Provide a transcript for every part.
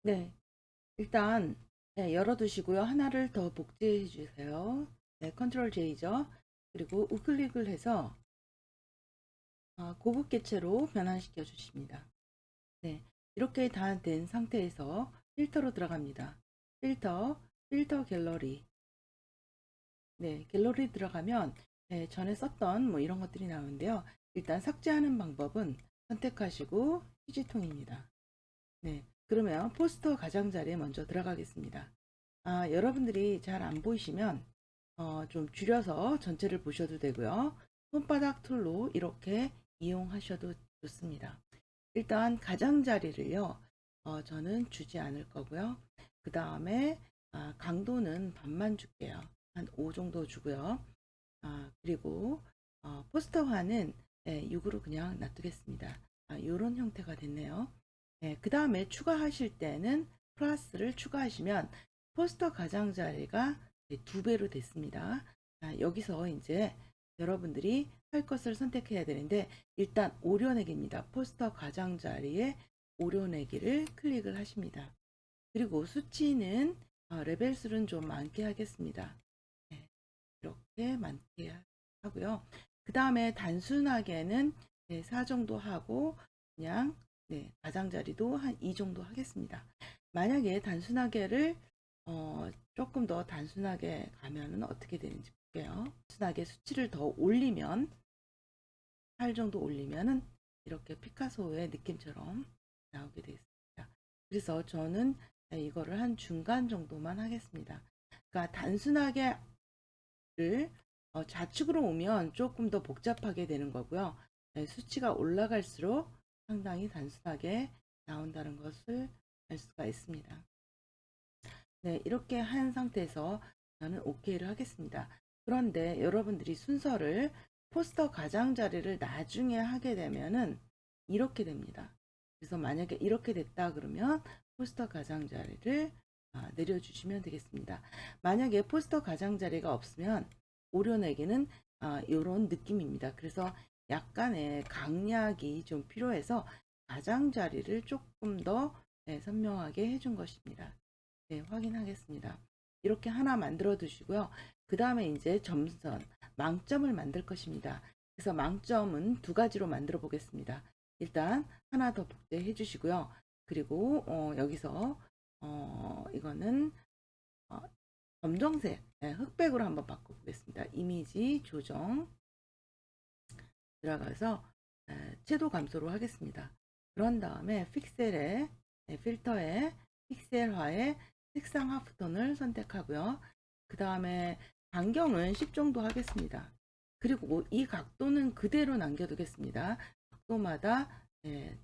네, 일단 네, 열어두시고요. 하나를 더 복제해 주세요. 네, 컨트롤 J죠. 그리고 우클릭을 해서 고급 개체로 변환시켜 주십니다. 네, 이렇게 다 된 상태에서 필터로 들어갑니다. 필터, 필터 갤러리. 네, 갤러리 들어가면 네, 전에 썼던 뭐 이런 것들이 나오는데요. 일단 삭제하는 방법은 선택하시고 휴지통입니다. 네, 그러면 포스터 가장자리에 먼저 들어가겠습니다. 여러분들이 잘 안 보이시면 좀 줄여서 전체를 보셔도 되고요. 손바닥 툴로 이렇게 이용하셔도 좋습니다. 일단 가장자리를요, 저는 주지 않을 거고요. 그 다음에 강도는 반만 줄게요. 한 5 정도 주고요. 그리고 포스터화는 6으로 그냥 놔두겠습니다. 이런 형태가 됐네요. 그 다음에 추가하실 때는 플러스를 추가하시면 포스터 가장자리가 2배로 됐습니다. 여기서 이제 여러분들이 할 것을 선택해야 되는데 일단 오려내기입니다. 포스터 가장자리에 오려내기를 클릭을 하십니다. 그리고 수치는 레벨 수는 좀 많게 하겠습니다. 네, 이렇게 많게 하고요. 그 다음에 단순하게는 4 정도 하고 그냥 가장자리도 한 2 정도 하겠습니다. 만약에 단순하게를 조금 더 단순하게 가면은 어떻게 되는지 볼게요. 단순하게 수치를 더 올리면 8 정도 올리면은 이렇게 피카소의 느낌처럼 나오게 되어 있습니다. 그래서 저는 이거를 한 중간 정도만 하겠습니다. 그러니까 단순하게 좌측으로 오면 조금 더 복잡하게 되는 거고요. 수치가 올라갈수록 상당히 단순하게 나온다는 것을 알 수가 있습니다. 네, 이렇게 한 상태에서 저는 OK를 하겠습니다. 그런데 여러분들이 순서를 포스터 가장자리를 나중에 하게 되면은 이렇게 됩니다. 그래서 만약에 이렇게 됐다 그러면 포스터 가장자리를 내려주시면 되겠습니다. 만약에 포스터 가장자리가 없으면 오려내기는 이런 느낌입니다. 그래서 약간의 강약이 좀 필요해서 가장자리를 조금 더 선명하게 해준 것입니다. 네, 확인하겠습니다. 이렇게 하나 만들어 두시고요. 그 다음에 이제 점선, 망점을 만들 것입니다. 그래서 망점은 2가지로 만들어 보겠습니다. 일단 하나 더 복제해 주시고요. 그리고 여기서 이거는 어, 검정색, 흑백으로 한번 바꿔 보겠습니다. 이미지 조정 들어가서 채도 감소로 하겠습니다. 그런 다음에 픽셀에 필터에 픽셀화에 색상 하프톤을 선택하고요. 그 다음에 반경은 10 정도 하겠습니다. 그리고 이 각도는 그대로 남겨두겠습니다. 각도마다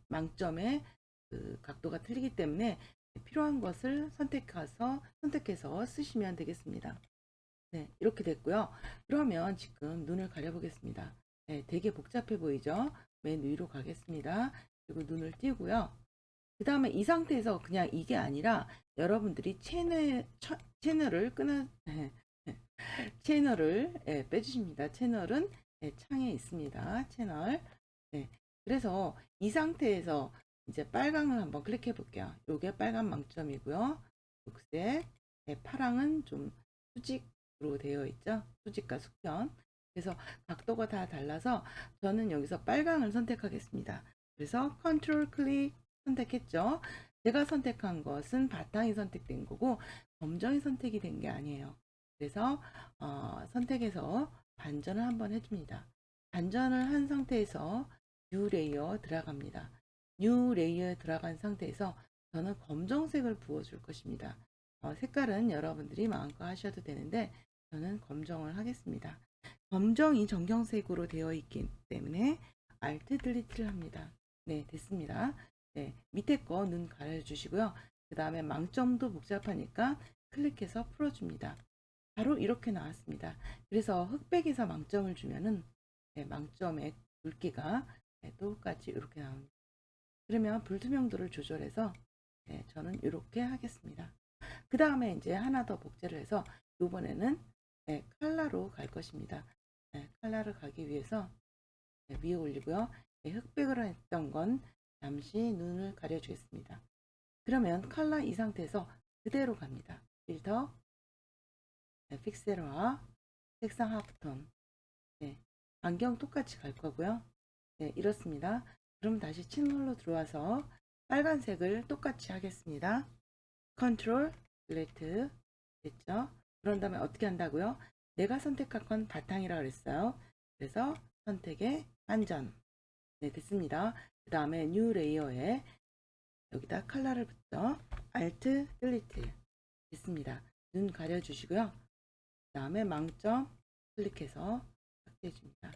망점의 그 각도가 틀리기 때문에 필요한 것을 선택해서 쓰시면 되겠습니다. 네, 이렇게 됐고요. 그러면 지금 눈을 가려보겠습니다. 네, 되게 복잡해 보이죠? 맨 위로 가겠습니다. 그리고 눈을 띄고요. 그 다음에 이 상태에서 그냥 이게 아니라 여러분들이 채널을 끊어, 채널을 빼주십니다. 채널은 창에 있습니다. 채널. 네, 그래서 이 상태에서 이제 빨강을 한번 클릭해 볼게요. 요게 빨간 망점이고요. 녹색, 파랑은 좀 수직으로 되어 있죠. 수직과 수평. 그래서 각도가 다 달라서 저는 여기서 빨강을 선택하겠습니다. 그래서 컨트롤 클릭 선택했죠. 제가 선택한 것은 바탕이 선택된 거고 검정이 선택이 된 게 아니에요. 그래서 선택해서 반전을 한번 해줍니다. 반전을 한 상태에서 뉴 레이어 들어갑니다. 뉴 레이어에 들어간 상태에서 저는 검정색을 부어줄 것입니다. 색깔은 여러분들이 마음껏 하셔도 되는데 저는 검정을 하겠습니다. 검정이 정경색으로 되어 있기 때문에 Alt 딜리트를 합니다. 네, 됐습니다. 네, 밑에 거 눈 가려주시고요. 그 다음에 망점도 복잡하니까 클릭해서 풀어줍니다. 바로 이렇게 나왔습니다. 그래서 흑백에서 망점을 주면은 망점의 굵기가 똑같이 이렇게 나옵니다. 그러면 불투명도를 조절해서 저는 이렇게 하겠습니다. 그 다음에 이제 하나 더 복제를 해서 이번에는 칼라로 갈 것입니다. 칼라를 가기 위해서 위에 올리고요. 흑백으로 했던 건 잠시 눈을 가려주겠습니다. 그러면 컬러 이 상태에서 그대로 갑니다. 필터, 네, 픽셀화, 색상 하프톤. 네, 반경 똑같이 갈 거고요. 네, 이렇습니다. 그럼 다시 침몰로 들어와서 빨간색을 똑같이 하겠습니다. 컨트롤, 딜리트 됐죠? 그런 다음에 어떻게 한다고요? 내가 선택할 건 바탕이라 그랬어요. 그래서 선택에 반전. 네, 됐습니다. 그 다음에 뉴 레이어에 여기다 컬러를 붙여 Alt, 딜리트 됐습니다. 눈 가려주시고요. 그 다음에 망점 클릭해서 삭제해 줍니다.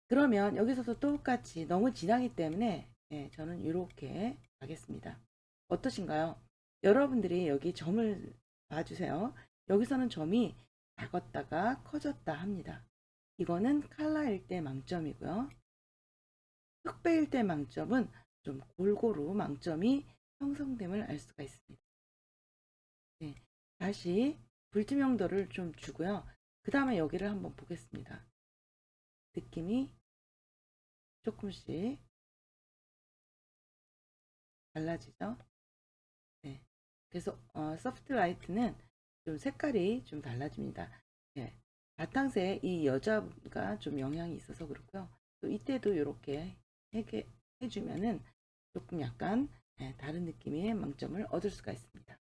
그러면 여기서도 똑같이 너무 진하기 때문에 저는 이렇게 가겠습니다. 어떠신가요? 여러분들이 여기 점을 봐주세요. 여기서는 점이 작았다가 커졌다 합니다. 이거는 컬러일 때 망점이고요. 흑배일 때 망점은 좀 골고루 망점이 형성됨을 알 수가 있습니다. 네, 다시 불투명도를 좀 주고요. 그 다음에 여기를 한번 보겠습니다. 느낌이 조금씩 달라지죠? 네. 그래서 소프트 라이트는 좀 색깔이 좀 달라집니다. 네. 바탕색 이 여자가 좀 영향이 있어서 그렇고요. 또 이때도 이렇게 해주면은 조금 약간 다른 느낌의 망점을 얻을 수가 있습니다.